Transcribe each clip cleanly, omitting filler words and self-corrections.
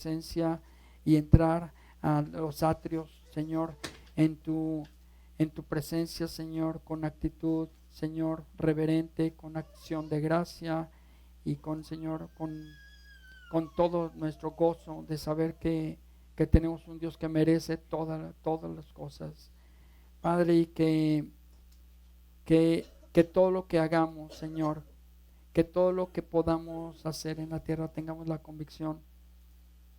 presencia y entrar a los atrios, Señor, en tu presencia, Señor, con actitud, Señor, reverente, con acción de gracia y Señor, con todo nuestro gozo de saber que tenemos un Dios que merece todas las cosas. Padre, y que todo lo que hagamos, Señor, que todo lo que podamos hacer en la tierra tengamos la convicción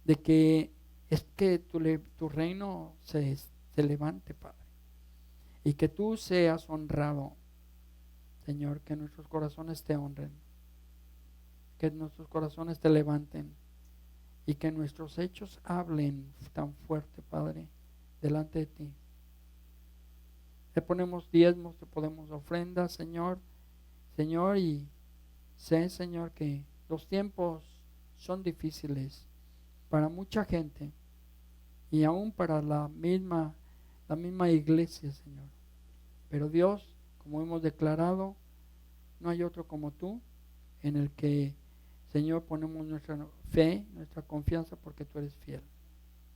de que es que tu reino se levante, Padre, y que tú seas honrado, Señor, que nuestros corazones te honren, que nuestros corazones te levanten y que nuestros hechos hablen tan fuerte, Padre, delante de ti. Te ponemos diezmos, te ponemos ofrendas, Señor, y sé, Señor, que los tiempos son difíciles para mucha gente y aún para la misma iglesia, Señor. Pero Dios, como hemos declarado, no hay otro como tú, en el que, Señor, ponemos nuestra fe, nuestra confianza, porque tú eres fiel.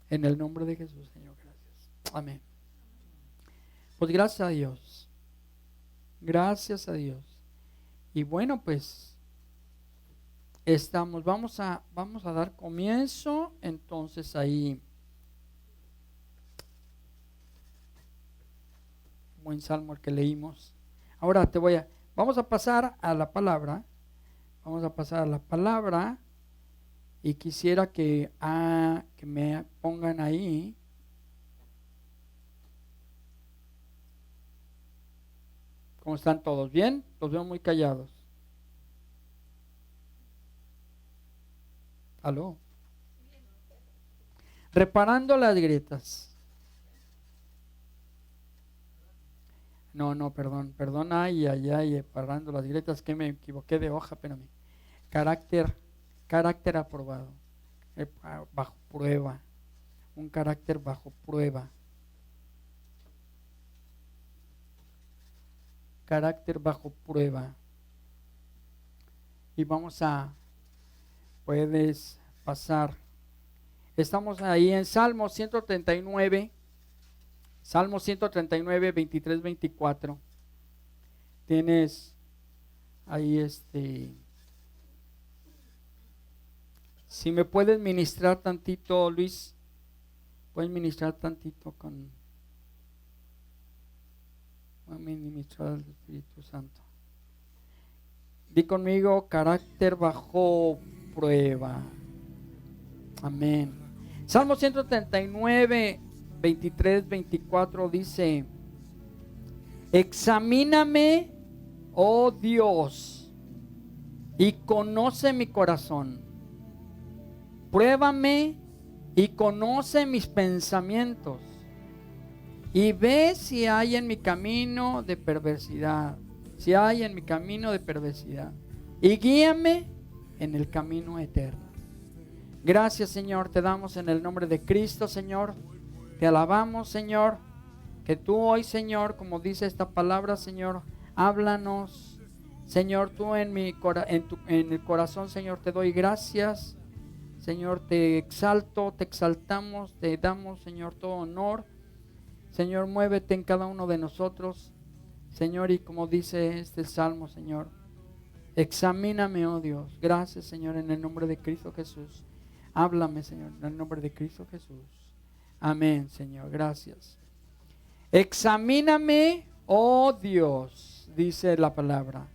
En el nombre de Jesús, Señor, gracias. Amén. Pues gracias a Dios. Gracias a Dios. Y bueno, pues vamos a dar comienzo entonces ahí. Buen salmo el que leímos. Ahora vamos a pasar a la palabra. Vamos a pasar a la palabra y quisiera que me pongan ahí. ¿Cómo están todos? ¿Bien? Los veo muy callados. ¿Aló? Reparando las grietas. No, perdón, ay, reparando las grietas, que me equivoqué de hoja, espérame. Carácter aprobado, bajo prueba, un carácter bajo prueba. Carácter bajo prueba. Y puedes pasar. Estamos ahí en Salmo 139. Salmo 139, 23, 24. Tienes ahí si me puedes ministrar tantito, Luis, puedes ministrar tantito voy a ministrar al Espíritu Santo. Di conmigo, carácter bajo prueba. Amén. Salmo 139, 23, 24 dice: examíname, oh Dios, y conoce mi corazón. Pruébame y conoce mis pensamientos. Y ve si hay en mi camino de perversidad. Y guíame en el camino eterno. Gracias, Señor, te damos en el nombre de Cristo, Señor. Te alabamos, Señor, que tú hoy, Señor, como dice esta palabra, Señor, háblanos. Señor, tú en el corazón, Señor, te doy gracias. Señor, te exalto, te exaltamos, te damos, Señor, todo honor. Señor, muévete en cada uno de nosotros, Señor, y como dice este salmo, Señor, examíname, oh Dios. Gracias, Señor, en el nombre de Cristo Jesús. Háblame, Señor, en el nombre de Cristo Jesús. Amén, Señor, gracias. Examíname, oh Dios, dice la palabra,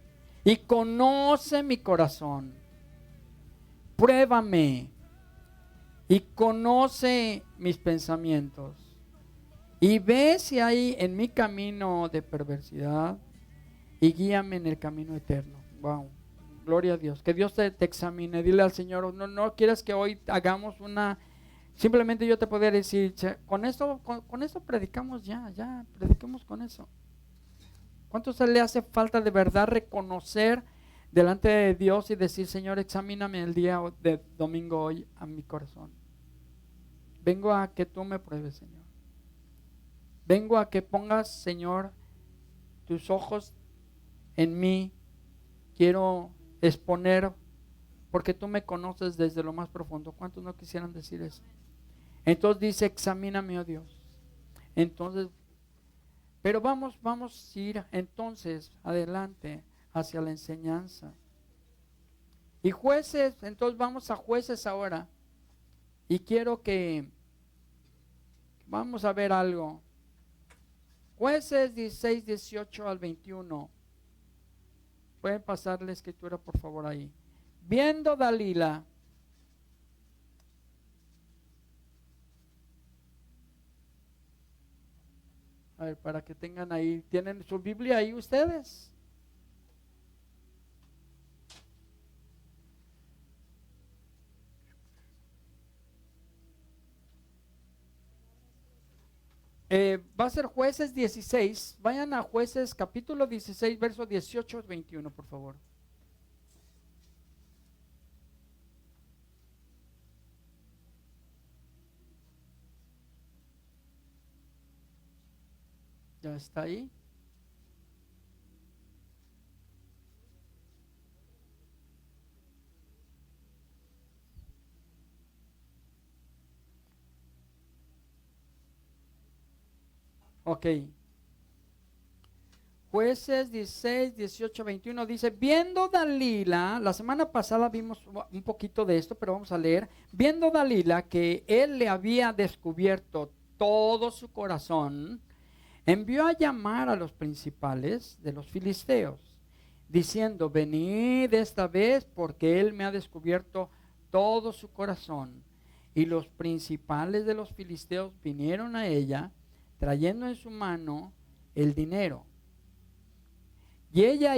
y conoce mi corazón. Pruébame y conoce mis pensamientos. Y ve si hay en mi camino de perversidad y guíame en el camino eterno. Wow, gloria a Dios. Que Dios te examine. Dile al Señor, no quieres que hoy hagamos simplemente yo te podría decir, con esto predicamos ya prediquemos con eso. ¿Cuánto se le hace falta de verdad reconocer delante de Dios y decir, Señor, examíname el día de domingo hoy a mi corazón? Vengo a que tú me pruebes, Señor. Vengo a que pongas, Señor, tus ojos en mí. Quiero exponer porque tú me conoces desde lo más profundo. ¿Cuántos no quisieran decir eso? Entonces dice, examíname, oh Dios. Entonces, pero vamos a ir entonces adelante hacia la enseñanza. Y Jueces, entonces vamos a Jueces ahora. Y quiero que vamos a ver algo. Jueces 16, 18 al 21. Pueden pasar la escritura por favor ahí. Viendo Dalila, a ver, para que tengan ahí, ¿tienen su Biblia ahí ustedes? Va a ser Jueces 16, vayan a Jueces capítulo 16, verso 18 al 21, por favor. ¿Ya está ahí? Ok. Jueces 16, 18, 21 dice, viendo Dalila, la semana pasada vimos un poquito de esto, pero vamos a leer, viendo Dalila que él le había descubierto todo su corazón, envió a llamar a los principales de los filisteos, diciendo, venid esta vez porque él me ha descubierto todo su corazón. Y los principales de los filisteos vinieron a ella, trayendo en su mano el dinero. Y ella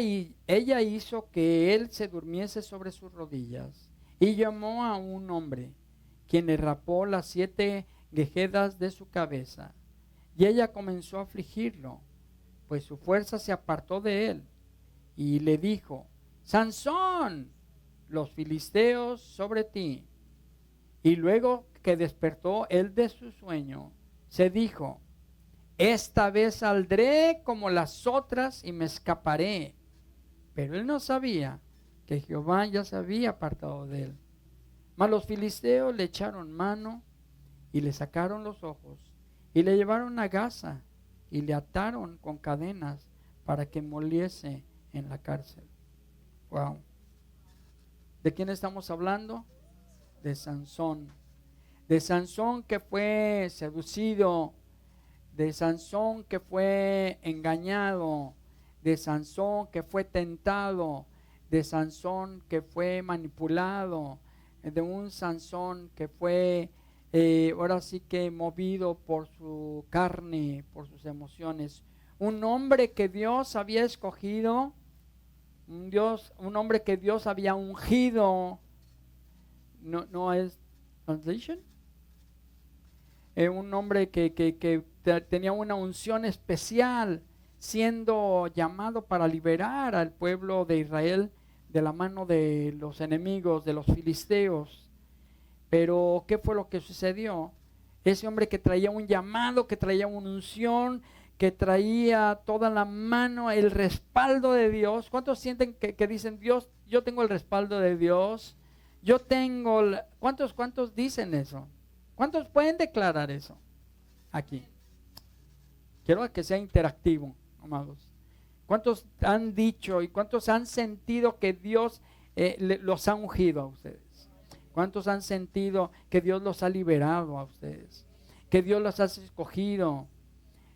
hizo que él se durmiese sobre sus rodillas y llamó a un hombre, quien le rapó las 7 guejedas de su cabeza. Y ella comenzó a afligirlo, pues su fuerza se apartó de él. Y le dijo, Sansón, los filisteos sobre ti. Y luego que despertó él de su sueño, se dijo, esta vez saldré como las otras y me escaparé. Pero él no sabía que Jehová ya se había apartado de él. Mas los filisteos le echaron mano y le sacaron los ojos y le llevaron a Gaza y le ataron con cadenas para que moliese en la cárcel. Wow. ¿De quién estamos hablando? De Sansón. De Sansón que fue seducido, de Sansón que fue engañado, de Sansón que fue tentado, de Sansón que fue manipulado, de un Sansón que fue ahora sí que movido por su carne, por sus emociones. Un hombre que Dios había escogido, un hombre que Dios había ungido. No es translation. Un hombre que tenía una unción especial, siendo llamado para liberar al pueblo de Israel de la mano de los enemigos, de los filisteos. Pero ¿qué fue lo que sucedió? Ese hombre que traía un llamado, que traía una unción, que traía toda la mano, el respaldo de Dios. ¿Cuántos sienten que dicen, Dios, yo tengo el respaldo de Dios? Yo tengo, ¿cuántos dicen eso? ¿Cuántos pueden declarar eso aquí? Quiero que sea interactivo, amados. ¿Cuántos han dicho y cuántos han sentido que Dios los ha ungido a ustedes? ¿Cuántos han sentido que Dios los ha liberado a ustedes? Que Dios los ha escogido.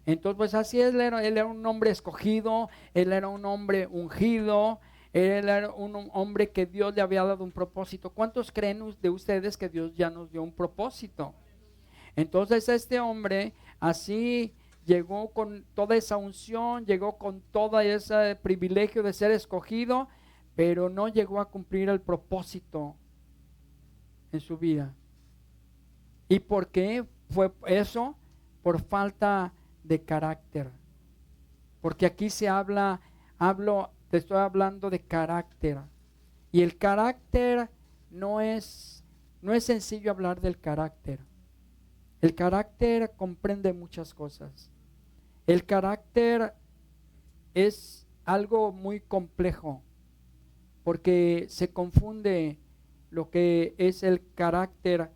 Entonces, pues así es, él era un hombre escogido, él era un hombre ungido, él era un hombre que Dios le había dado un propósito. ¿Cuántos creen de ustedes que Dios ya nos dio un propósito? Entonces este hombre así llegó con toda esa unción, llegó con todo ese privilegio de ser escogido, pero no llegó a cumplir el propósito en su vida. ¿Y por qué fue eso? Por falta de carácter. Porque aquí se te estoy hablando de carácter. Y el carácter no es sencillo hablar del carácter. El carácter comprende muchas cosas. El carácter es algo muy complejo porque se confunde lo que es el carácter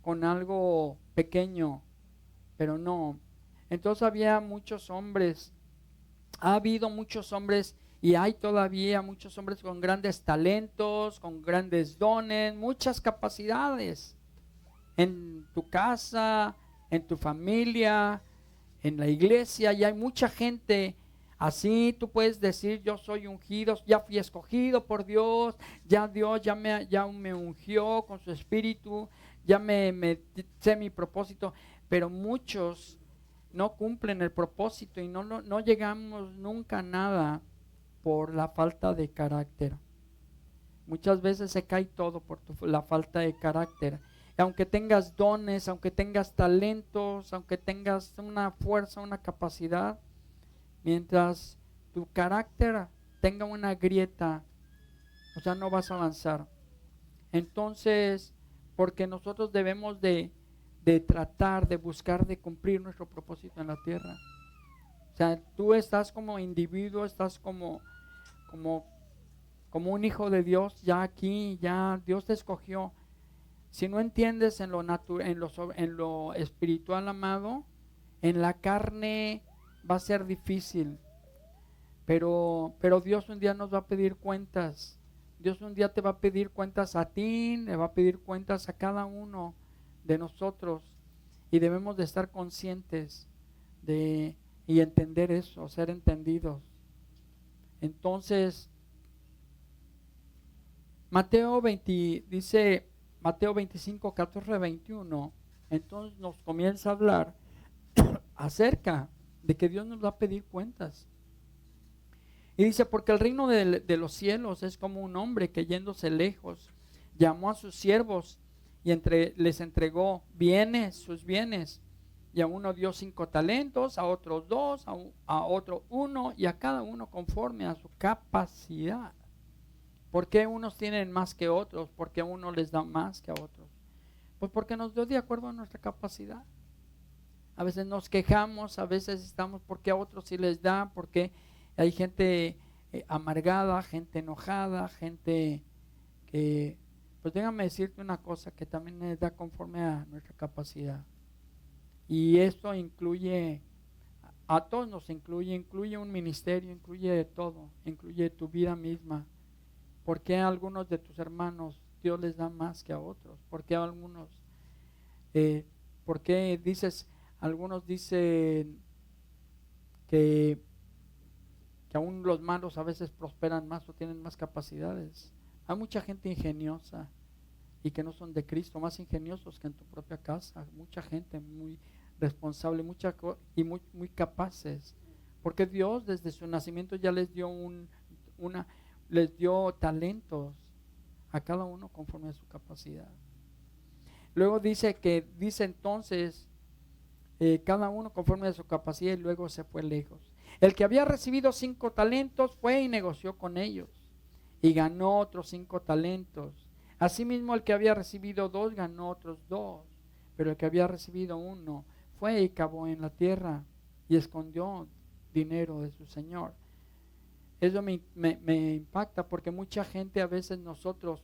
con algo pequeño, pero no. Entonces había muchos hombres, ha habido muchos hombres y hay todavía muchos hombres con grandes talentos, con grandes dones, muchas capacidades en tu casa, en tu familia, en la iglesia, y hay mucha gente así. Tú puedes decir: yo soy ungido, ya fui escogido por Dios, ya Dios ya me ungió con su espíritu, ya me sé mi propósito, pero muchos no cumplen el propósito y no llegamos nunca a nada por la falta de carácter. Muchas veces se cae todo por la falta de carácter. Aunque tengas dones, aunque tengas talentos, aunque tengas una fuerza, una capacidad, mientras tu carácter tenga una grieta, o sea, no vas a avanzar. Entonces, porque nosotros debemos de tratar, de buscar, de cumplir nuestro propósito en la tierra. O sea, tú estás como individuo, estás como un hijo de Dios, ya aquí, ya Dios te escogió. Si no entiendes en lo espiritual, amado, en la carne va a ser difícil. Pero Dios un día nos va a pedir cuentas. Dios un día te va a pedir cuentas a ti, le va a pedir cuentas a cada uno de nosotros. Y debemos de estar conscientes y entender eso, ser entendidos. Entonces, Mateo 25, 14, 21, entonces nos comienza a hablar acerca de que Dios nos va a pedir cuentas. Y dice: porque el reino de los cielos es como un hombre que, yéndose lejos, llamó a sus siervos y les entregó sus bienes. Y a uno dio 5 talentos, a otros 2, a otro 1, y a cada uno conforme a su capacidad. ¿Por qué unos tienen más que otros? ¿Por qué a uno les da más que a otros? Pues porque nos dio de acuerdo a nuestra capacidad. A veces nos quejamos, a veces estamos porque a otros sí les da, porque hay gente amargada, gente enojada, gente que, pues déjame decirte una cosa, que también les da conforme a nuestra capacidad. Y esto incluye, a todos nos incluye un ministerio, incluye de todo, incluye tu vida misma. ¿Por qué a algunos de tus hermanos Dios les da más que a otros? ¿Por qué a algunos? ¿Por qué algunos dicen que aún los malos a veces prosperan más o tienen más capacidades? Hay mucha gente ingeniosa y que no son de Cristo, más ingeniosos que en tu propia casa. Mucha gente muy responsable, muy capaces, porque Dios desde su nacimiento ya les dio les dio talentos a cada uno conforme a su capacidad. Luego dice entonces cada uno conforme a su capacidad, y luego se fue lejos. El que había recibido 5 talentos fue y negoció con ellos y ganó otros 5 talentos. Asimismo, el que había recibido 2 ganó otros 2, pero el que había recibido 1 fue y cavó en la tierra y escondió dinero de su señor. Eso me impacta, porque mucha gente, a veces nosotros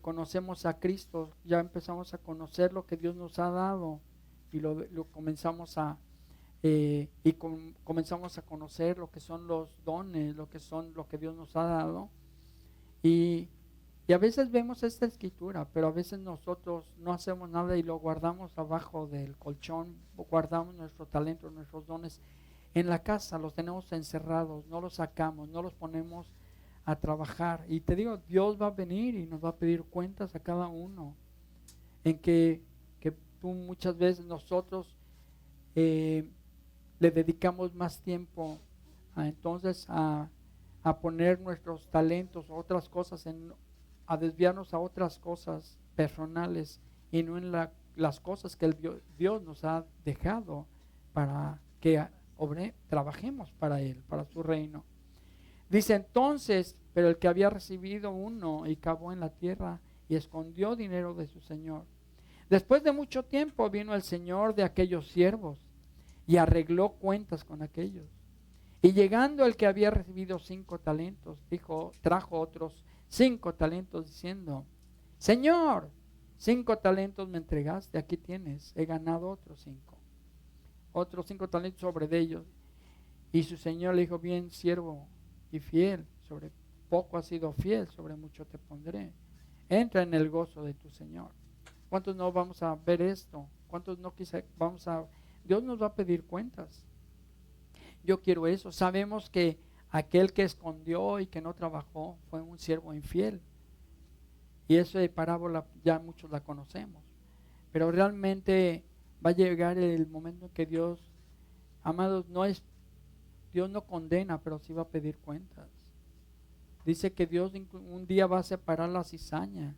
conocemos a Cristo, ya empezamos a conocer lo que Dios nos ha dado y lo comenzamos comenzamos a conocer lo que son los dones, lo que Dios nos ha dado, y a veces vemos esta escritura, pero a veces nosotros no hacemos nada y lo guardamos abajo del colchón, guardamos nuestro talento, nuestros dones en la casa, los tenemos encerrados, no los sacamos, no los ponemos a trabajar. Y te digo, Dios va a venir y nos va a pedir cuentas a cada uno, en que tú muchas veces nosotros le dedicamos más tiempo a poner nuestros talentos o otras cosas, a desviarnos a otras cosas personales y no en las cosas que Dios nos ha dejado para que trabajemos para Él, para su reino. Dice entonces: pero el que había recibido 1 y cavó en la tierra y escondió dinero de su señor. Después de mucho tiempo vino el señor de aquellos siervos y arregló cuentas con aquellos. Y llegando el que había recibido 5 talentos, trajo otros 5 talentos, diciendo: Señor, 5 talentos me entregaste, aquí tienes, he ganado otros 5. Otros 5 talentos sobre de ellos. Y su señor le dijo, bien, siervo y fiel, sobre poco has sido fiel, sobre mucho te pondré. Entra en el gozo de tu Señor. ¿Cuántos no vamos a ver esto? ¿Cuántos no Dios nos va a pedir cuentas? Yo quiero eso. Sabemos que aquel que escondió y que no trabajó fue un siervo infiel. Y esa parábola ya muchos la conocemos. Pero realmente va a llegar el momento en que Dios, amados, Dios no condena, pero sí va a pedir cuentas. Dice que Dios un día va a separar la cizaña,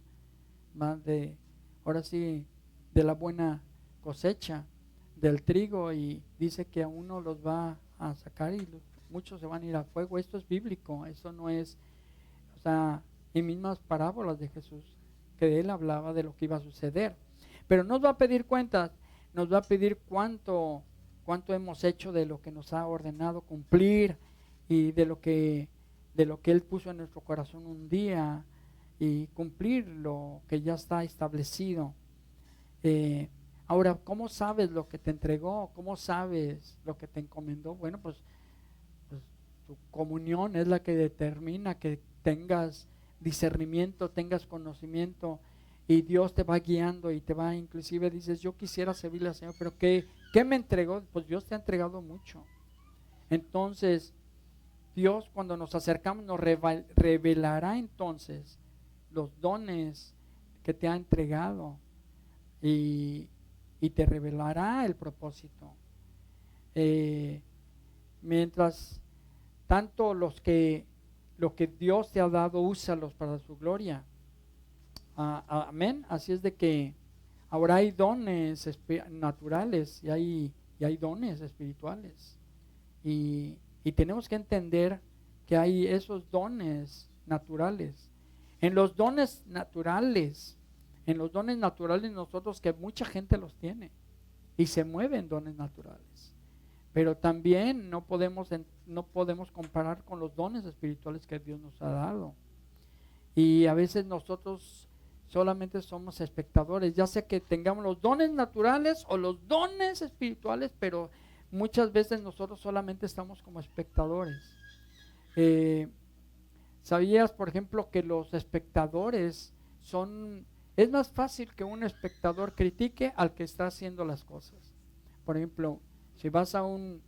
ahora sí, de la buena cosecha del trigo, y dice que a uno los va a sacar y muchos se van a ir al fuego. Esto es bíblico, esto no es, o sea, en mismas parábolas de Jesús, que él hablaba de lo que iba a suceder. Pero nos va a pedir cuentas, nos va a pedir cuánto hemos hecho de lo que nos ha ordenado cumplir y de lo que Él puso en nuestro corazón un día, y cumplir lo que ya está establecido. Ahora, ¿cómo sabes lo que te entregó? ¿Cómo sabes lo que te encomendó? Bueno, pues tu comunión es la que determina que tengas discernimiento, tengas conocimiento, y Dios te va guiando y te va, inclusive dices, yo quisiera servirle al Señor, pero ¿qué me entregó? Pues Dios te ha entregado mucho. Entonces Dios, cuando nos acercamos, nos revelará entonces los dones que te ha entregado, y te revelará el propósito. Mientras tanto, lo que Dios te ha dado, úsalos para su gloria. Amén. Así es de que ahora hay dones naturales y hay dones espirituales. Y tenemos que entender que hay esos dones naturales. En los dones naturales nosotros, que mucha gente los tiene y se mueven dones naturales, pero también no podemos comparar con los dones espirituales que Dios nos ha dado. Y a veces nosotros solamente somos espectadores, ya sea que tengamos los dones naturales o los dones espirituales, pero muchas veces nosotros solamente estamos como espectadores. ¿Sabías, por ejemplo, que los espectadores es más fácil que un espectador critique al que está haciendo las cosas? Por ejemplo, si vas a un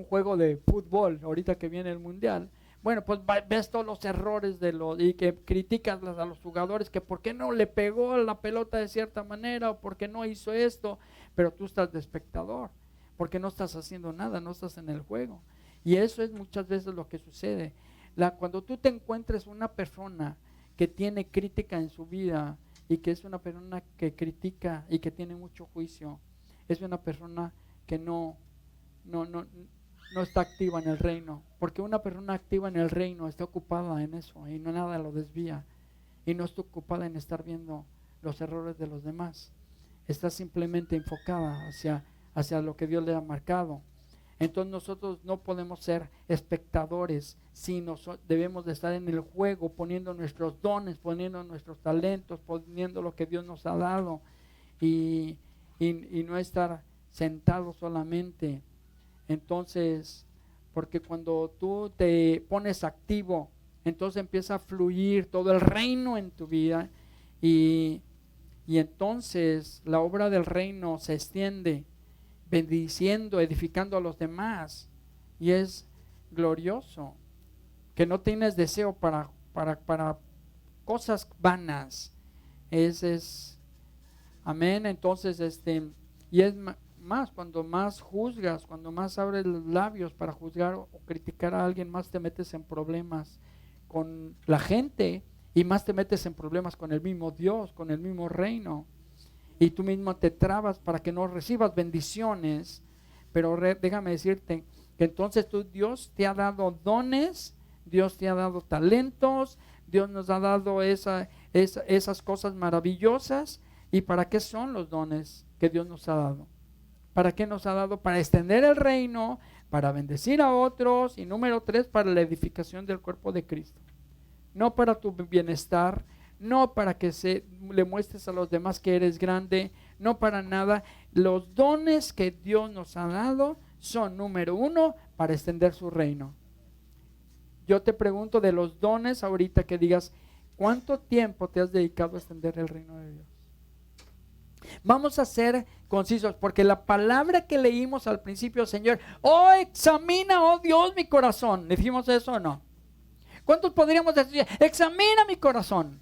juego de fútbol, ahorita que viene el mundial, bueno, pues ves todos los errores y que criticas a los jugadores, que por qué no le pegó la pelota de cierta manera, o por qué no hizo esto, pero tú estás de espectador, porque no estás haciendo nada, no estás en el juego. Y eso es muchas veces lo que sucede. Cuando tú te encuentres una persona que tiene crítica en su vida, y que es una persona que critica y que tiene mucho juicio, es una persona que no está activa en el reino, porque una persona activa en el reino está ocupada en eso y no nada lo desvía, y no está ocupada en estar viendo los errores de los demás, está simplemente enfocada hacia lo que Dios le ha marcado. Entonces nosotros no podemos ser espectadores, sino debemos de estar en el juego, poniendo nuestros dones, poniendo nuestros talentos, poniendo lo que Dios nos ha dado, y no estar sentados solamente. Entonces, porque cuando tú te pones activo, entonces empieza a fluir todo el reino en tu vida, y entonces la obra del reino se extiende, bendiciendo, edificando a los demás, y es glorioso, que no tienes deseo para cosas vanas. Amén. Entonces y es más, cuando más juzgas, cuando más abres los labios para juzgar o criticar a alguien, más te metes en problemas con la gente, y más te metes en problemas con el mismo Dios, con el mismo reino, y tú mismo te trabas para que no recibas bendiciones. Pero déjame decirte que entonces Dios te ha dado dones, Dios te ha dado talentos, Dios nos ha dado esas cosas maravillosas. ¿Y para qué son los dones que Dios nos ha dado? ¿Para qué nos ha dado? Para extender el reino, para bendecir a otros, y número 3, para la edificación del cuerpo de Cristo. No para tu bienestar, no para que le muestres a los demás que eres grande, no para nada. Los dones que Dios nos ha dado son, número uno, para extender su reino. Yo te pregunto de los dones ahorita que digas, ¿cuánto tiempo te has dedicado a extender el reino de Dios? Vamos a ser concisos, porque la palabra que leímos al principio, Señor, oh, examina, oh Dios, mi corazón. ¿Dijimos eso o no? ¿Cuántos podríamos decir, examina mi corazón?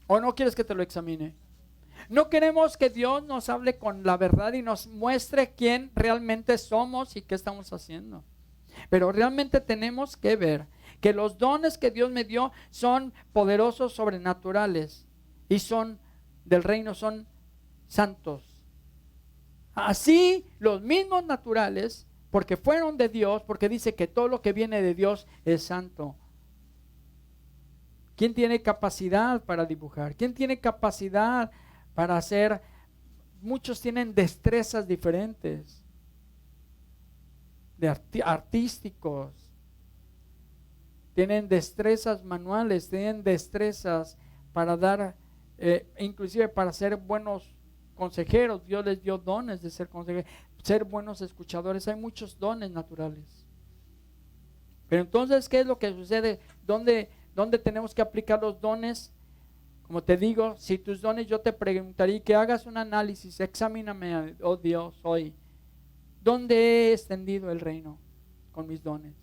¿O no quieres que te lo examine? No queremos que Dios nos hable con la verdad y nos muestre quién realmente somos y qué estamos haciendo. Pero realmente tenemos que ver que los dones que Dios me dio son poderosos, sobrenaturales, y son del reino, son santos. Así los mismos naturales, porque fueron de Dios, porque dice que todo lo que viene de Dios es santo. ¿Quién tiene capacidad para dibujar? ¿Quién tiene capacidad para hacer? Muchos tienen destrezas diferentes, de artísticos, tienen destrezas manuales, tienen destrezas para dar, inclusive para ser buenos consejeros. Dios les dio dones de ser consejeros, ser buenos escuchadores. Hay muchos dones naturales. Pero entonces, ¿qué es lo que sucede? ¿Dónde tenemos que aplicar los dones? Como te digo, si tus dones, yo te preguntaría que hagas un análisis, examíname, oh Dios, hoy. ¿Dónde he extendido el reino con mis dones?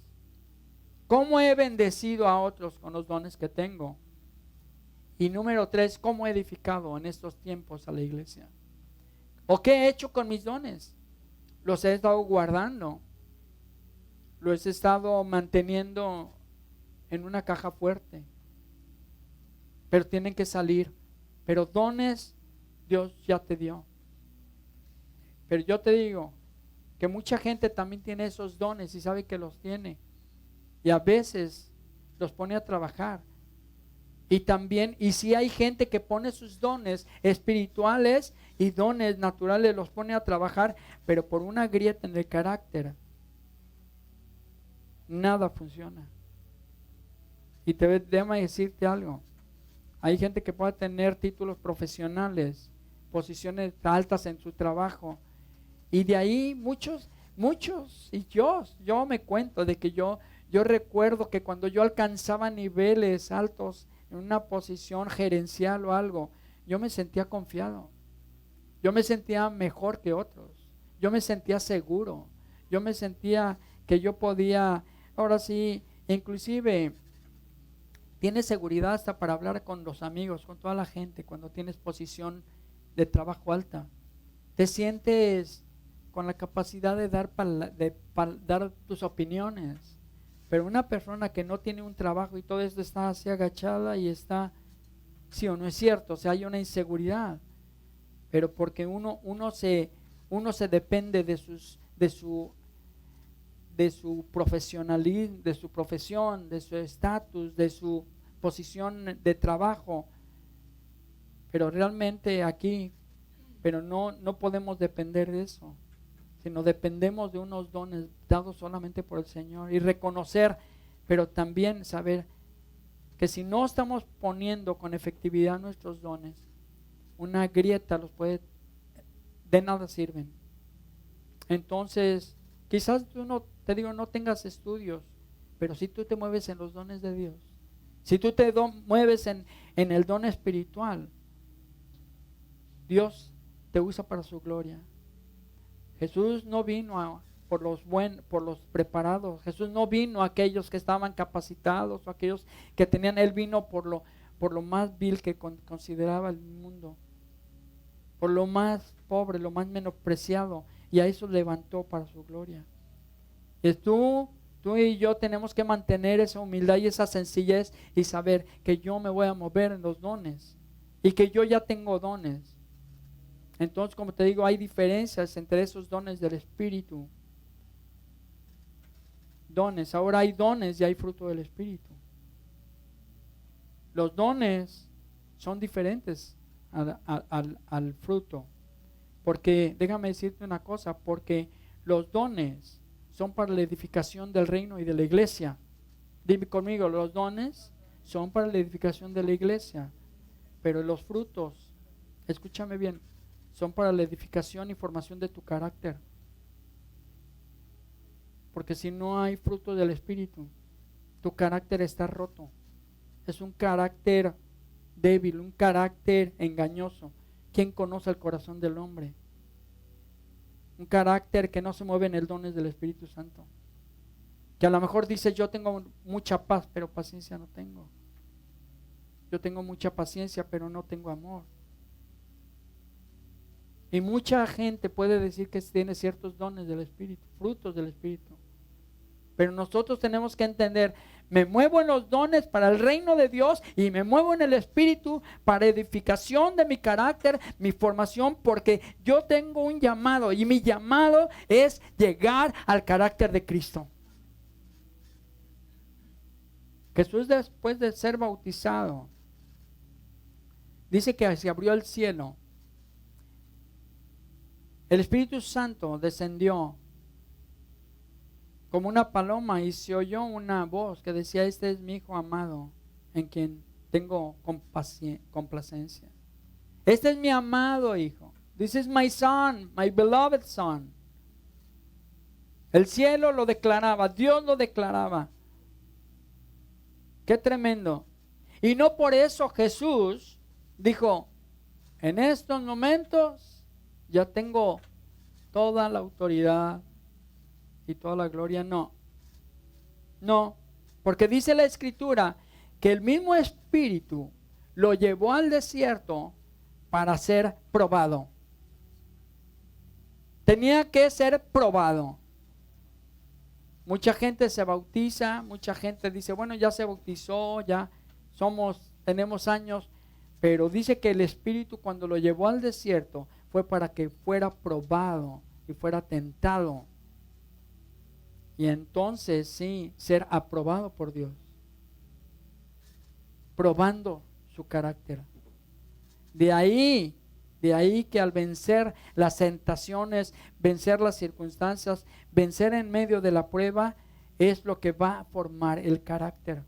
¿Cómo he bendecido a otros con los dones que tengo? Y número 3, ¿cómo he edificado en estos tiempos a la iglesia? ¿O qué he hecho con mis dones? Los he estado guardando, los he estado manteniendo en una caja fuerte, pero tienen que salir. Pero dones Dios ya te dio. Pero yo te digo que mucha gente también tiene esos dones y sabe que los tiene, y a veces los pone a trabajar. Y también, y si hay gente que pone sus dones espirituales y dones naturales, los pone a trabajar, pero por una grieta en el carácter, nada funciona. Y déjame decirte algo. Hay gente que puede tener títulos profesionales, posiciones altas en su trabajo, y de ahí muchos, y yo me cuento de que yo recuerdo que cuando yo alcanzaba niveles altos en una posición gerencial o algo, yo me sentía confiado, yo me sentía mejor que otros, yo me sentía seguro, yo me sentía que yo podía, ahora sí, inclusive tienes seguridad hasta para hablar con los amigos, con toda la gente, cuando tienes posición de trabajo alta. Te sientes con la capacidad de dar tus opiniones. Pero una persona que no tiene un trabajo y todo esto, está así agachada y está, sí o no es cierto, o sea, hay una inseguridad. Pero porque uno se depende de su profesionalismo, de su profesión, de su estatus, de su posición de trabajo. Pero realmente aquí, pero no podemos depender de eso, sino dependemos de unos dones dados solamente por el Señor, y reconocer, pero también saber que si no estamos poniendo con efectividad nuestros dones, una grieta de nada sirven. Entonces, quizás tú no tengas estudios, pero si tú te mueves en los dones de Dios, si tú te mueves en el don espiritual, Dios te usa para su gloria. Jesús no vino por los preparados. Jesús no vino a aquellos que estaban capacitados o aquellos que tenían. Él vino por lo más vil que consideraba el mundo, por lo más pobre, lo más menospreciado, y a eso levantó para su gloria. Y tú y yo tenemos que mantener esa humildad y esa sencillez y saber que yo me voy a mover en los dones y que yo ya tengo dones. Entonces, como te digo, hay diferencias entre esos dones del Espíritu. Dones, ahora hay dones y hay fruto del Espíritu. Los dones son diferentes al fruto. Porque, déjame decirte una cosa, porque los dones son para la edificación del reino y de la iglesia. Dime conmigo, los dones son para la edificación de la iglesia, pero los frutos, escúchame bien, son para la edificación y formación de tu carácter. Porque si no hay fruto del Espíritu, tu carácter está roto. Es un carácter débil, un carácter engañoso. ¿Quién conoce el corazón del hombre? Un carácter que no se mueve en el dones del Espíritu Santo. Que a lo mejor dice, yo tengo mucha paz, pero paciencia no tengo. Yo tengo mucha paciencia, pero no tengo amor. Y mucha gente puede decir que tiene ciertos dones del Espíritu, frutos del Espíritu. Pero nosotros tenemos que entender, me muevo en los dones para el reino de Dios y me muevo en el Espíritu para edificación de mi carácter, mi formación, porque yo tengo un llamado y mi llamado es llegar al carácter de Cristo. Jesús, después de ser bautizado, dice que se abrió el cielo. El Espíritu Santo descendió como una paloma y se oyó una voz que decía, este es mi Hijo amado, en quien tengo complacencia. Este es mi amado Hijo. This is my son, my beloved son. El cielo lo declaraba, Dios lo declaraba. Qué tremendo. Y no por eso Jesús dijo, en estos momentos ya tengo toda la autoridad y toda la gloria. No, porque dice la Escritura que el mismo Espíritu lo llevó al desierto para ser probado. Tenía que ser probado. Mucha gente se bautiza, mucha gente dice, bueno, ya se bautizó, ya tenemos años, pero dice que el Espíritu cuando lo llevó al desierto fue para que fuera probado y fuera tentado. Y entonces sí, ser aprobado por Dios. Probando su carácter. De ahí que al vencer las tentaciones, vencer las circunstancias, vencer en medio de la prueba, es lo que va a formar el carácter.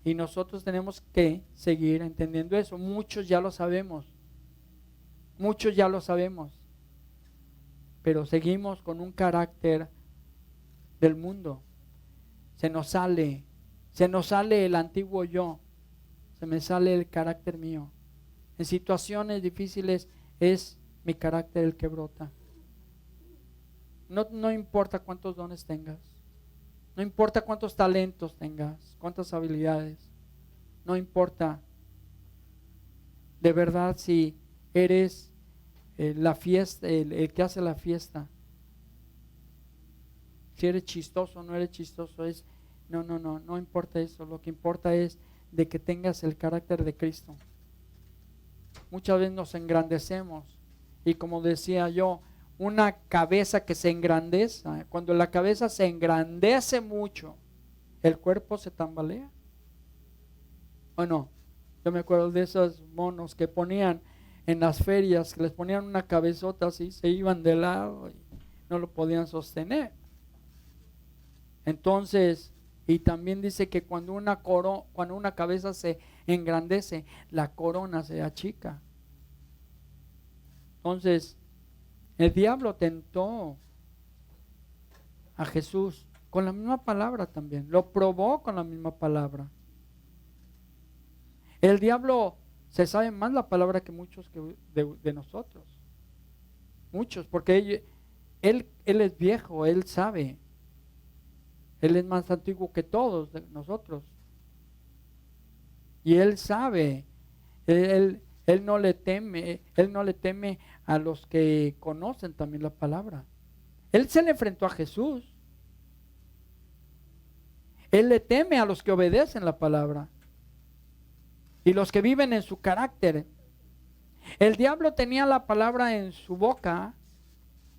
Y nosotros tenemos que seguir entendiendo eso. Muchos ya lo sabemos. Pero seguimos con un carácter del mundo. Se nos sale el antiguo yo, se me sale el carácter mío. En situaciones difíciles es mi carácter el que brota. No importa cuántos dones tengas, no importa cuántos talentos tengas, cuántas habilidades, no importa. De verdad, si eres la fiesta, el que hace la fiesta, si eres chistoso o no eres chistoso, no importa eso. Lo que importa es de que tengas el carácter de Cristo. Muchas veces nos engrandecemos y como decía yo, una cabeza que se engrandece, cuando la cabeza se engrandece mucho, el cuerpo se tambalea. ¿O no? Yo me acuerdo de esos monos que ponían en las ferias, que les ponían una cabezota así, se iban de lado y no lo podían sostener. Entonces, y también dice que cuando una cabeza se engrandece, la corona se achica. Entonces, el diablo tentó a Jesús con la misma palabra también, lo probó con la misma palabra. El diablo se sabe más la palabra que muchos de nosotros. Muchos, porque él es viejo, él sabe. Él es más antiguo que todos nosotros. Y él sabe. Él no le teme a los que conocen también la palabra. Él se le enfrentó a Jesús. Él le teme a los que obedecen la palabra y los que viven en su carácter. El diablo tenía la palabra en su boca,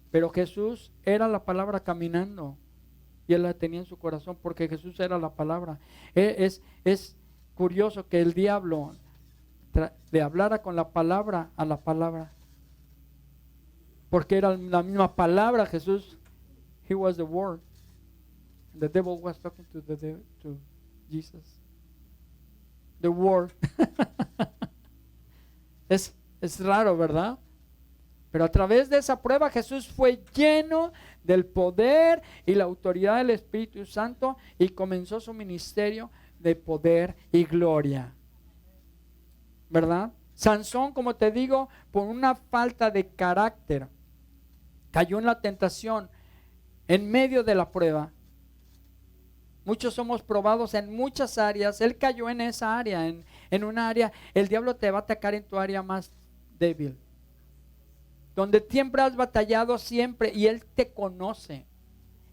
pero Jesús era la palabra caminando. Y él la tenía en su corazón porque Jesús era la palabra. Es curioso que el diablo le hablara con la palabra a la palabra, porque era la misma palabra. Jesús, he was the word. The devil was talking to Jesus. the world. Es raro, ¿verdad? Pero a través de esa prueba Jesús fue lleno del poder y la autoridad del Espíritu Santo y comenzó su ministerio de poder y gloria, ¿verdad? Sansón, como te digo, por una falta de carácter, cayó en la tentación en medio de la prueba. Muchos somos probados en muchas áreas. Él cayó en esa área, en una área. El diablo te va a atacar en tu área más débil, donde siempre has batallado siempre, y Él te conoce.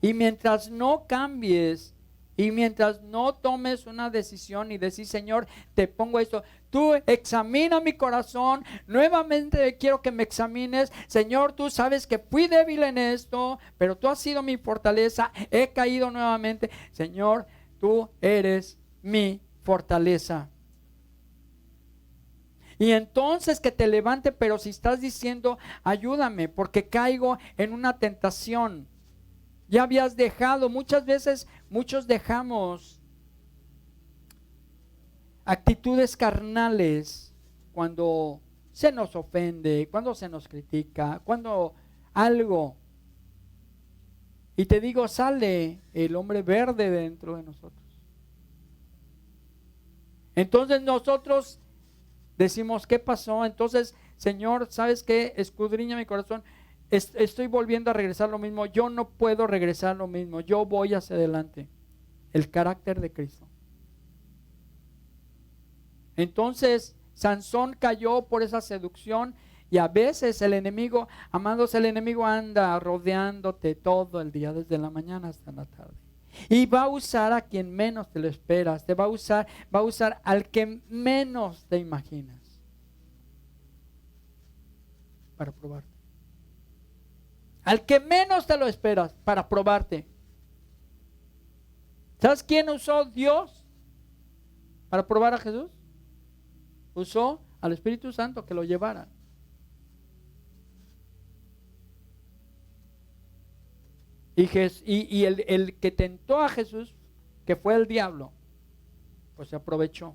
Y mientras no cambies y mientras no tomes una decisión y decir, Señor, te pongo esto, tú examina mi corazón, nuevamente quiero que me examines. Señor, tú sabes que fui débil en esto, pero tú has sido mi fortaleza, he caído nuevamente. Señor, tú eres mi fortaleza. Y entonces que te levante, pero si estás diciendo, ayúdame porque caigo en una tentación. Ya habías dejado, muchas veces, muchos dejamos actitudes carnales cuando se nos ofende, cuando se nos critica, cuando algo. Y te digo, sale el hombre verde dentro de nosotros. Entonces nosotros decimos, ¿qué pasó? Entonces, Señor, ¿sabes qué? Escudriña mi corazón. Estoy volviendo a regresar lo mismo. Yo no puedo regresar lo mismo. Yo voy hacia adelante. El carácter de Cristo. Entonces, Sansón cayó por esa seducción. Y a veces el enemigo, amados, el enemigo anda rodeándote todo el día, desde la mañana hasta la tarde. Y va a usar a quien menos te lo esperas. Te va a usar al que menos te imaginas para probarte. Al que menos te lo esperas para probarte. ¿Sabes quién usó Dios para probar a Jesús? Usó al Espíritu Santo que lo llevara. Y el que tentó a Jesús, que fue el diablo, pues se aprovechó.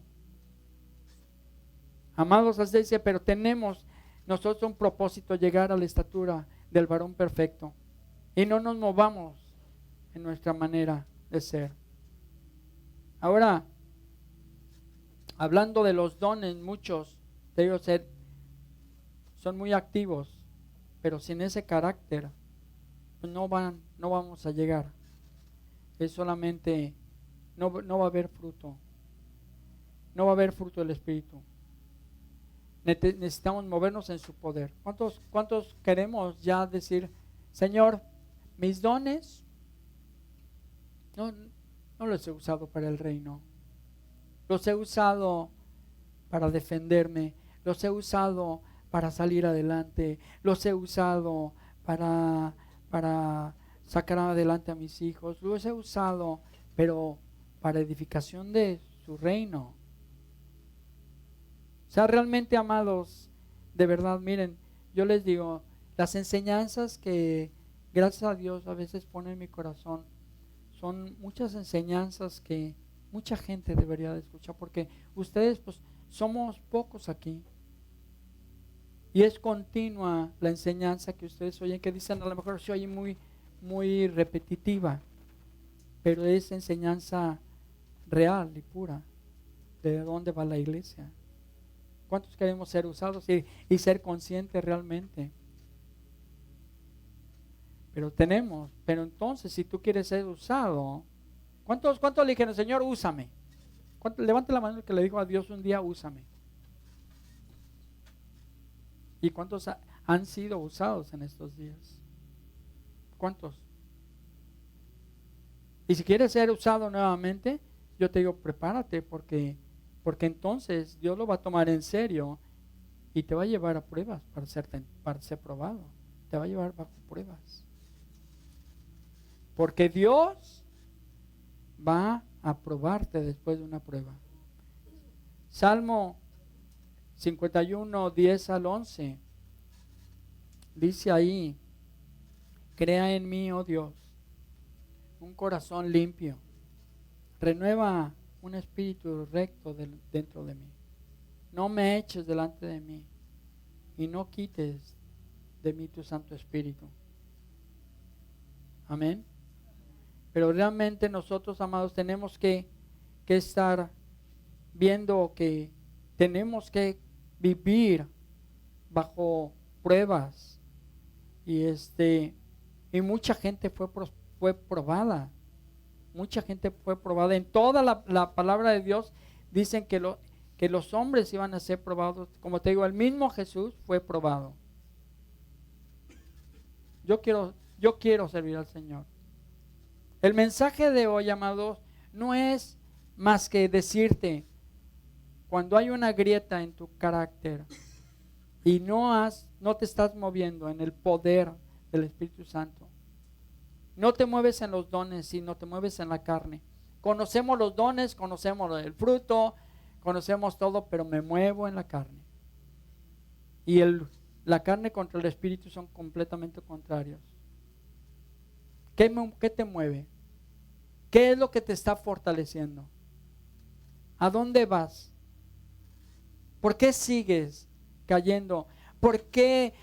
Amados, así dice, pero tenemos nosotros un propósito: llegar a la estatura del varón perfecto, y no nos movamos en nuestra manera de ser. Ahora, hablando de los dones, muchos de ellos son muy activos, pero sin ese carácter pues no vamos a llegar. Es solamente, no va a haber fruto. No va a haber fruto del Espíritu. Necesitamos movernos en su poder. ¿Cuántos queremos ya decir, Señor, mis dones no los he usado para el reino? Los he usado para defenderme. Los he usado para salir adelante. Los he usado para sacar adelante a mis hijos. Los he usado, pero para edificación de su reino. O sea, realmente, amados, de verdad, miren, yo les digo, las enseñanzas que gracias a Dios a veces pone en mi corazón son muchas enseñanzas que mucha gente debería de escuchar, porque ustedes pues somos pocos aquí y es continua la enseñanza que ustedes oyen, que dicen a lo mejor se oye muy repetitiva, pero es enseñanza real y pura de dónde va la iglesia. ¿Cuántos queremos ser usados y ser conscientes realmente? Pero entonces, si tú quieres ser usado, ¿cuántos le dijeron, Señor, úsame? Levante la mano el que le dijo a Dios un día, úsame. ¿Y cuántos han sido usados en estos días? ¿Cuántos? Y si quieres ser usado nuevamente, yo te digo, prepárate, porque entonces Dios lo va a tomar en serio y te va a llevar a pruebas para ser probado. Te va a llevar bajo pruebas. Porque Dios va a probarte después de una prueba. Salmo 51, 10 al 11. Dice ahí, crea en mí, oh Dios, un corazón limpio. Renueva un espíritu recto dentro de mí. No me eches delante de mí y no quites de mí tu Santo Espíritu. Amén. Pero realmente nosotros, amados, tenemos que estar viendo que tenemos que vivir bajo pruebas. Y mucha gente fue probada. Mucha gente fue probada. En toda la palabra de Dios dicen que los hombres iban a ser probados. Como te digo, el mismo Jesús fue probado. Yo quiero servir al Señor. El mensaje de hoy, amados, no es más que decirte, cuando hay una grieta en tu carácter y no te estás moviendo en el poder del Espíritu Santo, no te mueves en los dones, sino te mueves en la carne. Conocemos los dones, conocemos el fruto, conocemos todo, pero me muevo en la carne. Y la carne contra el Espíritu son completamente contrarios. ¿Qué te mueve? ¿Qué es lo que te está fortaleciendo? ¿A dónde vas? ¿Por qué sigues cayendo? ¿Por qué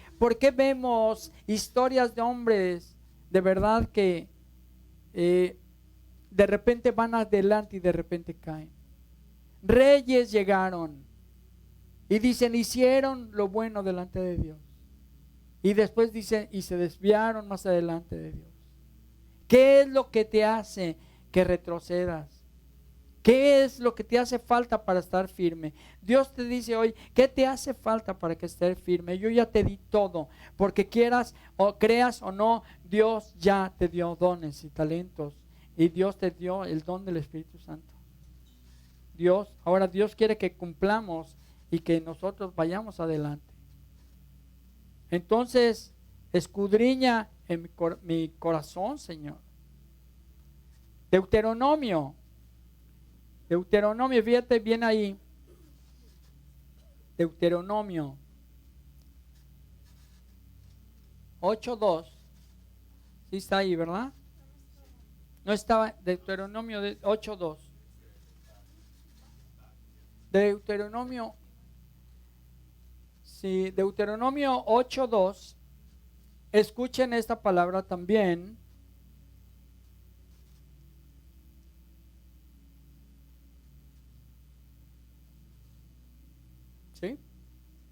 vemos historias de hombres de verdad que de repente van adelante y de repente caen? Reyes llegaron y dicen, hicieron lo bueno delante de Dios. Y después dicen, y se desviaron más adelante de Dios. ¿Qué es lo que te hace que retrocedas? ¿Qué es lo que te hace falta para estar firme? Dios te dice hoy, ¿qué te hace falta para que estés firme? Yo ya te di todo, porque quieras o creas o no, Dios ya te dio dones y talentos, y Dios te dio el don del Espíritu Santo. Ahora Dios quiere que cumplamos y que nosotros vayamos adelante. Entonces, escudriña en mi corazón, Señor. Deuteronomio, fíjate bien ahí. Deuteronomio 8:2. Sí está ahí, ¿verdad? No estaba. Deuteronomio 8:2. Deuteronomio 8:2. Escuchen esta palabra también. ¿Sí?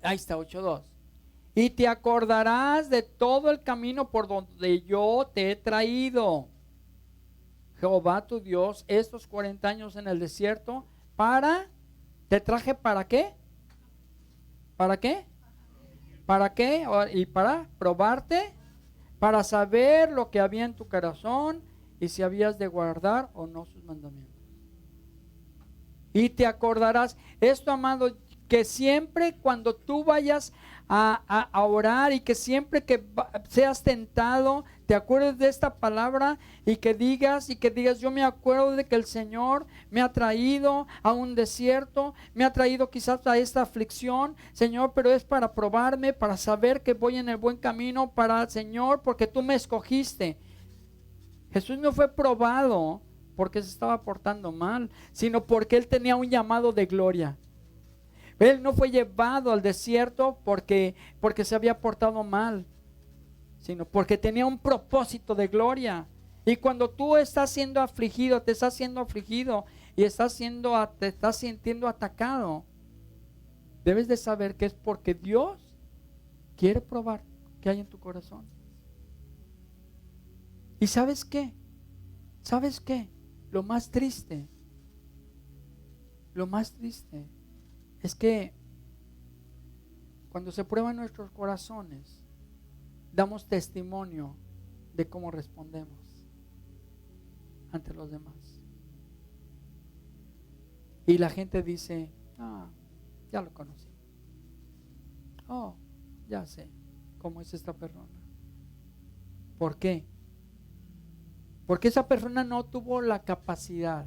Ahí está 8:2. Y te acordarás de todo el camino por donde yo te he traído, Jehová tu Dios, estos 40 años en el desierto, ¿te traje para qué? ¿Para qué? ¿Para qué? Y para probarte, para saber lo que había en tu corazón y si habías de guardar o no sus mandamientos. Y te acordarás, esto, amado, que siempre cuando tú vayas a orar y que siempre que seas tentado, te acuerdes de esta palabra y que digas, yo me acuerdo de que el Señor me ha traído a un desierto, me ha traído quizás a esta aflicción, Señor, pero es para probarme, para saber que voy en el buen camino, Señor, porque tú me escogiste. Jesús no fue probado porque se estaba portando mal, sino porque Él tenía un llamado de gloria. Él no fue llevado al desierto porque se había portado mal, sino porque tenía un propósito de gloria. Y cuando tú estás siendo afligido, te estás siendo afligido y te estás sintiendo atacado, debes de saber que es porque Dios quiere probar qué hay en tu corazón. ¿Y sabes qué? ¿Sabes qué? Lo más triste es que cuando se prueban nuestros corazones, damos testimonio de cómo respondemos ante los demás. Y la gente dice, ya lo conocí. Ya sé cómo es esta persona. ¿Por qué? Porque esa persona no tuvo la capacidad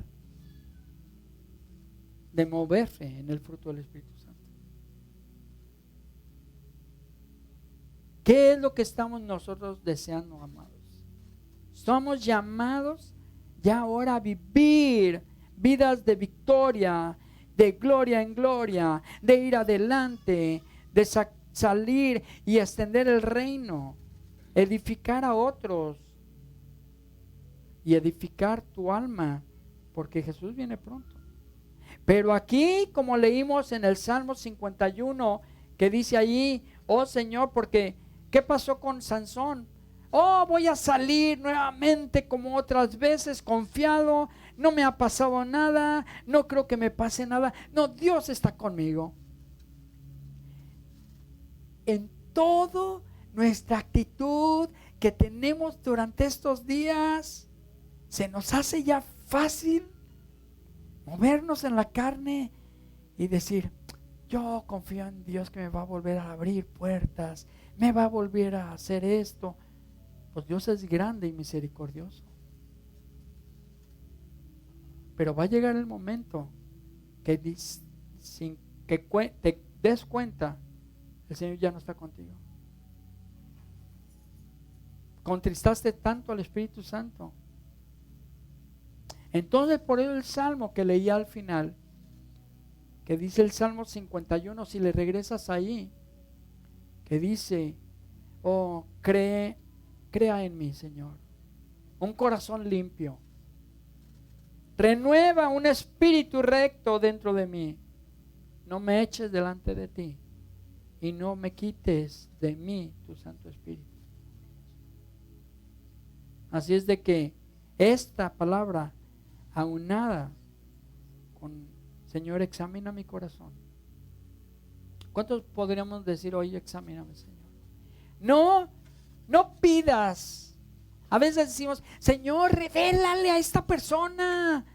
de moverse en el fruto del Espíritu Santo. ¿Qué es lo que estamos nosotros deseando, amados? Somos llamados ya ahora a vivir vidas de victoria, de gloria en gloria, de ir adelante, de salir y extender el reino, edificar a otros y edificar tu alma, porque Jesús viene pronto. Pero aquí, como leímos en el Salmo 51, que dice allí, oh Señor, porque ¿qué pasó con Sansón? Oh, voy a salir nuevamente como otras veces, confiado, no me ha pasado nada, no creo que me pase nada. No, Dios está conmigo. En toda nuestra actitud que tenemos durante estos días, se nos hace ya fácil movernos en la carne y decir, yo confío en Dios que me va a volver a abrir puertas, me va a volver a hacer esto. Pues Dios es grande y misericordioso. Pero va a llegar el momento que sin que te des cuenta, el Señor ya no está contigo. Contristaste tanto al Espíritu Santo. Entonces, por eso el Salmo que leí al final, que dice el Salmo 51, si le regresas ahí, que dice, oh, crea en mí, Señor, un corazón limpio, renueva un espíritu recto dentro de mí, no me eches delante de ti y no me quites de mí tu Santo Espíritu. Así es de que esta palabra aunada con, Señor, examina mi corazón. ¿Cuántos podríamos decir hoy, examíname, Señor? No pidas. A veces decimos, Señor, revélale a esta persona,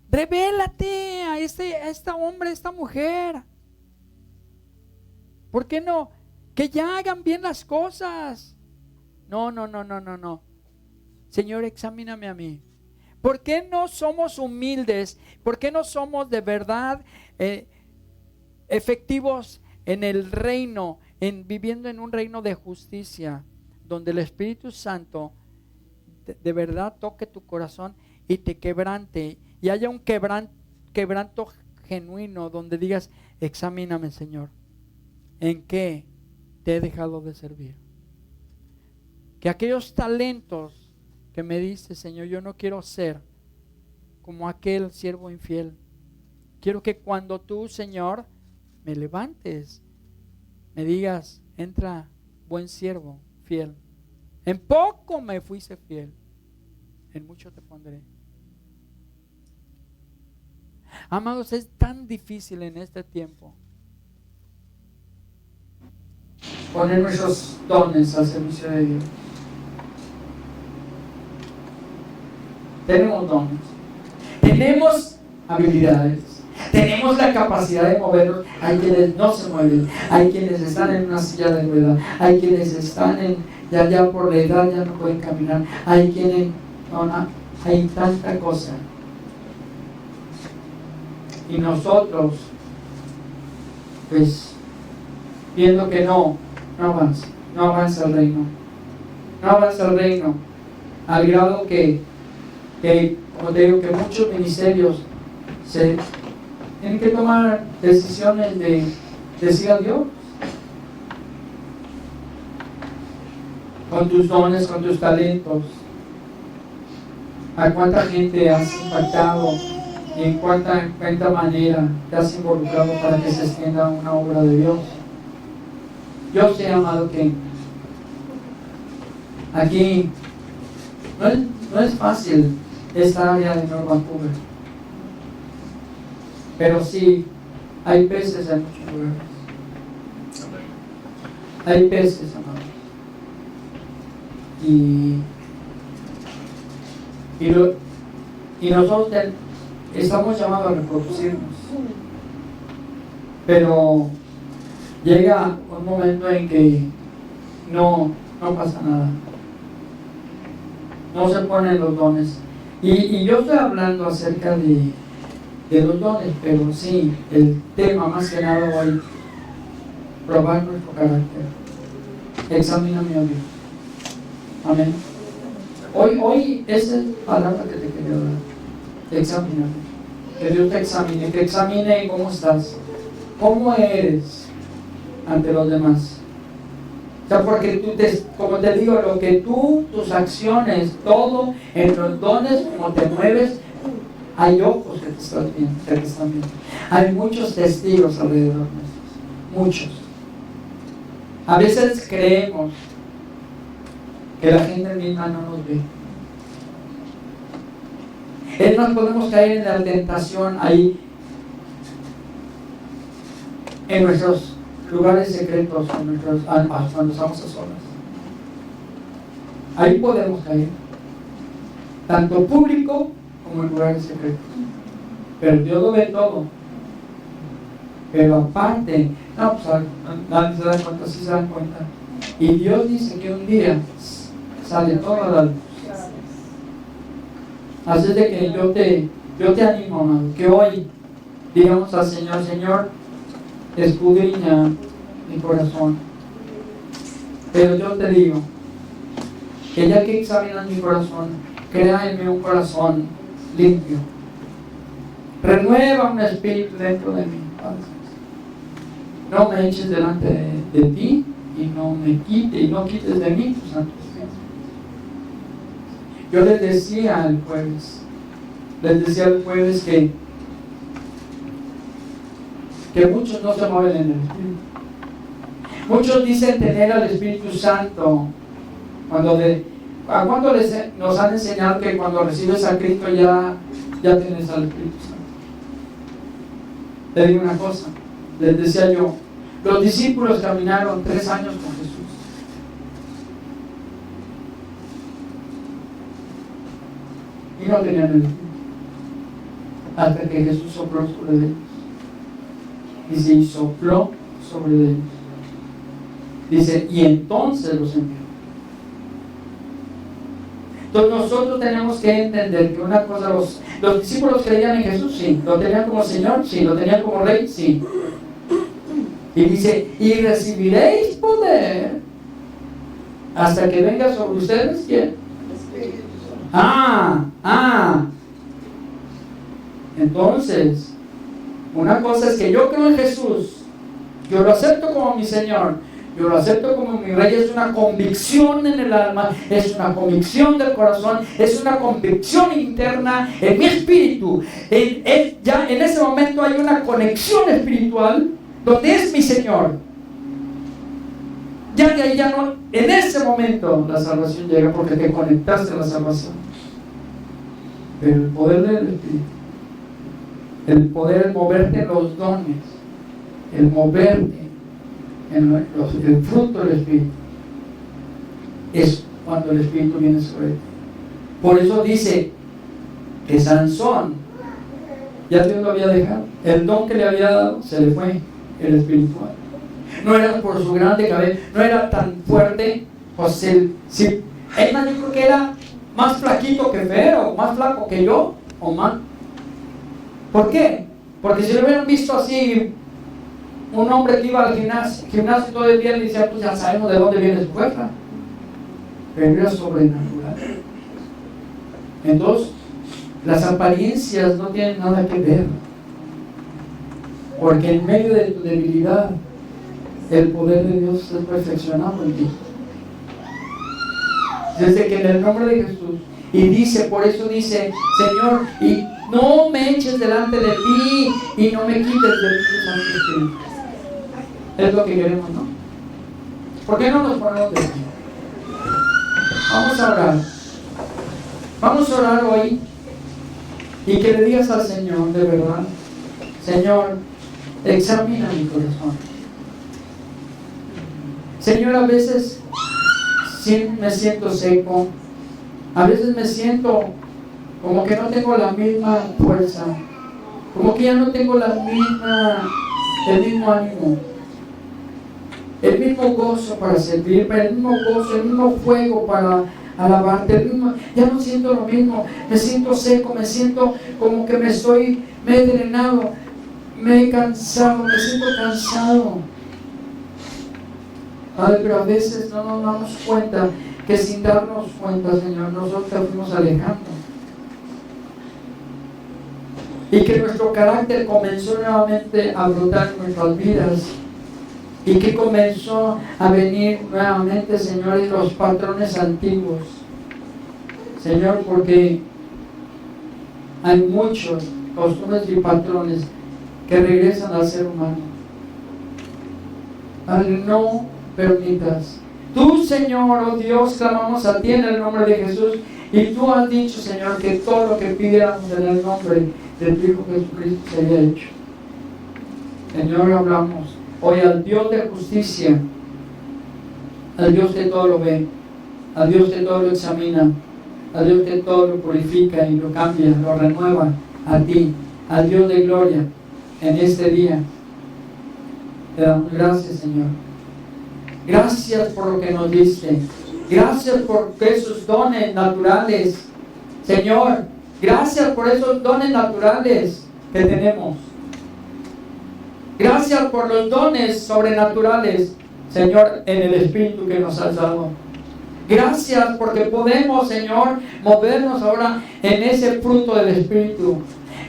revélate a este hombre, a esta mujer. ¿Por qué no? Que ya hagan bien las cosas. No. Señor, examíname a mí. ¿Por qué no somos humildes? ¿Por qué no somos de verdad efectivos en el reino, viviendo en un reino de justicia, donde el Espíritu Santo de verdad toque tu corazón y te quebrante, y haya un quebranto genuino, donde digas, examíname, Señor, ¿en qué te he dejado de servir? Que aquellos talentos que me dice, Señor, yo no quiero ser como aquel siervo infiel. Quiero que cuando tú, Señor, me levantes, me digas, entra, buen siervo, fiel. En poco me fuiste fiel, en mucho te pondré. Amados, es tan difícil en este tiempo poner nuestros dones al servicio de Dios. Tenemos dones, tenemos habilidades, tenemos la capacidad de movernos. Hay quienes no se mueven, hay quienes están en una silla de ruedas, hay quienes están ya por la edad ya no pueden caminar, hay quienes hay tanta cosa. Y nosotros, pues, viendo que no avanza el reino, al grado que como te digo, que muchos ministerios se tienen que tomar decisiones de decir adiós. Con tus dones, con tus talentos, a cuánta gente has impactado y en cuánta manera te has involucrado para que se extienda una obra de Dios. Yo sé, amado, que aquí no es fácil esta área de North Vancouver, pero sí hay peces en muchos lugares. Hay peces, amados, y nosotros estamos llamados a reproducirnos, pero llega un momento en que no pasa nada, no se ponen los dones. Y yo estoy hablando acerca de los dones, pero sí, el tema más que nada hoy, probar nuestro carácter. Examíname a Dios. Amén. Hoy esa es la palabra que te quería dar. Examínate. Que Dios te examine, que examine cómo estás, cómo eres ante los demás. O sea, porque tú como te digo, lo que tus acciones, todo, en los dones, como te mueves, hay ojos que te están viendo. Hay muchos testigos alrededor nuestros, muchos. A veces creemos que la gente misma no nos ve. Es más, podemos caer en la tentación ahí, en nuestros lugares secretos, cuando estamos a solas. Ahí podemos caer, tanto público como en lugares secretos. Pero Dios lo ve todo. Pero aparte, no, pues nadie se da cuenta, sí se dan cuenta. Y Dios dice que un día sale toda la luz. Así es de que yo te animo, amado, que hoy digamos al Señor, Señor, escudriña mi corazón. Pero yo te digo, que ya que examinas mi corazón, crea en mí un corazón limpio. Renueva un espíritu dentro de mí, Padre. No me eches delante de ti y no quites de mí tu Santo Espíritu. Yo les decía el jueves que muchos no se mueven en el Espíritu. Muchos dicen tener al Espíritu Santo cuando nos han enseñado que cuando recibes a Cristo ya tienes al Espíritu Santo. Te digo una cosa, les decía yo, los discípulos caminaron 3 años con Jesús. Y no tenían el Espíritu. Hasta que Jesús sopló sobre ellos. Dice, y sopló sobre ellos. Dice, y entonces los envió. Entonces nosotros tenemos que entender que una cosa, los discípulos creían en Jesús, sí. Lo tenían como Señor, sí. Lo tenían como Rey, sí. Y dice, y recibiréis poder hasta que venga sobre ustedes, ¿quién? Entonces, una cosa es que yo creo en Jesús, yo lo acepto como mi Señor, yo lo acepto como mi Rey, es una convicción en el alma, es una convicción del corazón, es una convicción interna en mi espíritu. Ya en ese momento hay una conexión espiritual donde es mi Señor. Ya de ahí ya no, en ese momento la salvación llega porque te conectaste a la salvación. Pero el poder del Espíritu, el poder moverte en los dones, el moverte en el fruto del Espíritu, es cuando el Espíritu viene sobre ti. Por eso dice que Sansón, ya Dios lo había dejado, el don que le había dado se le fue, el espiritual. No era por su grande cabeza, no era tan fuerte, pues es más, yo creo que era más flaquito que Fer, o más flaco que yo, o más. ¿Por qué? Porque si lo hubieran visto así, un hombre que iba al gimnasio todo el día, le decía, pues ya sabemos de dónde viene su fuerza. Pero era sobrenatural. Entonces, las apariencias no tienen nada que ver. Porque en medio de tu debilidad, el poder de Dios es perfeccionado en ti. Desde que en el nombre de Jesús, y dice, por eso dice, Señor, y no me eches delante de ti y no me quites de tu Santo Espíritu. Es lo que queremos, ¿no? ¿Por qué no nos ponemos de pie? Vamos a orar. Vamos a orar hoy y que le digas al Señor, de verdad, Señor, examina mi corazón. Señor, a veces sí me siento seco, a veces me siento como que no tengo la misma fuerza, como que ya no tengo el mismo ánimo, el mismo gozo para servir, el mismo gozo, el mismo fuego para alabarte, ya no siento lo mismo, me siento seco, me siento como que me he drenado, me he cansado, me siento cansado. Padre, pero a veces no nos damos cuenta que sin darnos cuenta, Señor, nosotros te fuimos alejando. y que nuestro carácter comenzó nuevamente a brotar en nuestras vidas y que comenzó a venir nuevamente, Señor, y los patrones antiguos, Señor, porque hay muchos costumbres y patrones que regresan al ser humano. Padre, no permitas. Tú, Señor, oh Dios, clamamos a ti en el nombre de Jesús, y tú has dicho, Señor, que todo lo que pidiéramos en el nombre de tu Hijo Jesucristo sería hecho. Señor, hablamos hoy al Dios de justicia, al Dios que todo lo ve, al Dios que todo lo examina, al Dios que todo lo purifica y lo cambia, lo renueva, a ti, al Dios de gloria, en este día. Te damos gracias, Señor. Gracias por lo que nos diste. Gracias por esos dones naturales, Señor. Gracias por esos dones naturales que tenemos. Gracias por los dones sobrenaturales, Señor, en el Espíritu que nos has dado. Gracias porque podemos, Señor, movernos ahora en ese fruto del Espíritu.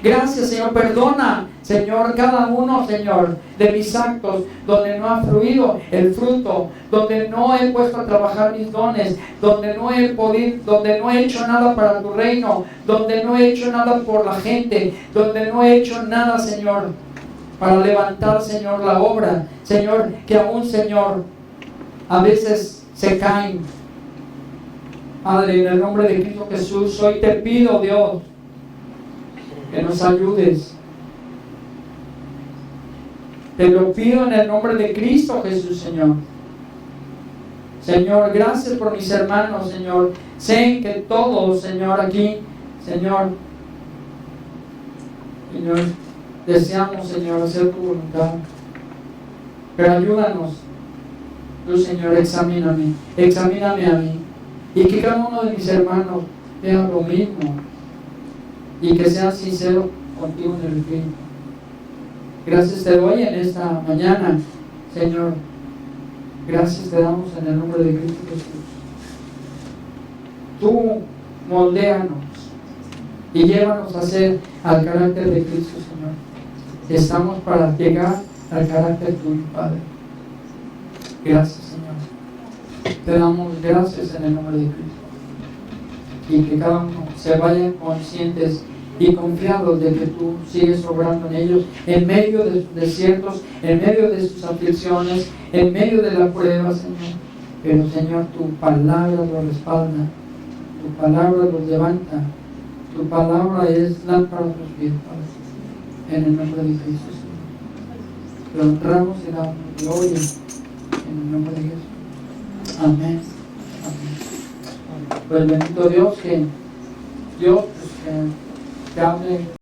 Gracias, Señor. Perdona, Señor, cada uno, Señor, de mis actos donde no ha fluido el fruto, donde no he puesto a trabajar mis dones, donde no he podido, donde no he hecho nada para tu reino, donde no he hecho nada por la gente, donde no he hecho nada, Señor, para levantar, Señor, la obra. Señor, que aún, Señor, a veces se caen. Padre, en el nombre de Cristo Jesús, hoy te pido, Dios, que nos ayudes. Te lo pido en el nombre de Cristo Jesús, Señor. Señor, gracias por mis hermanos, Señor. Sé que todos, Señor, aquí, Señor, deseamos, Señor, hacer tu voluntad. Pero ayúdanos. Tú, Señor, examíname a mí. Y que cada uno de mis hermanos vea lo mismo. Y que sean sinceros contigo en el Espíritu. Gracias te doy en esta mañana, Señor. Gracias te damos en el nombre de Cristo Jesús. Tú moldéanos y llévanos a ser al carácter de Cristo, Señor. Estamos para llegar al carácter tuyo, Padre. Gracias, Señor. Te damos gracias en el nombre de Cristo. Y que cada uno se vayan conscientes y confiados de que tú sigues obrando en ellos, en medio de sus desiertos, en medio de sus aflicciones, en medio de la prueba, Señor. Pero, Señor, tu palabra los respalda, tu palabra los levanta, tu palabra es lámpara a sus pies, Padre. En el nombre de Cristo, Señor. Te honramos y damos gloria en el nombre de Jesús. Amén. Amén. Pues bendito Dios, que Dios pues, que hable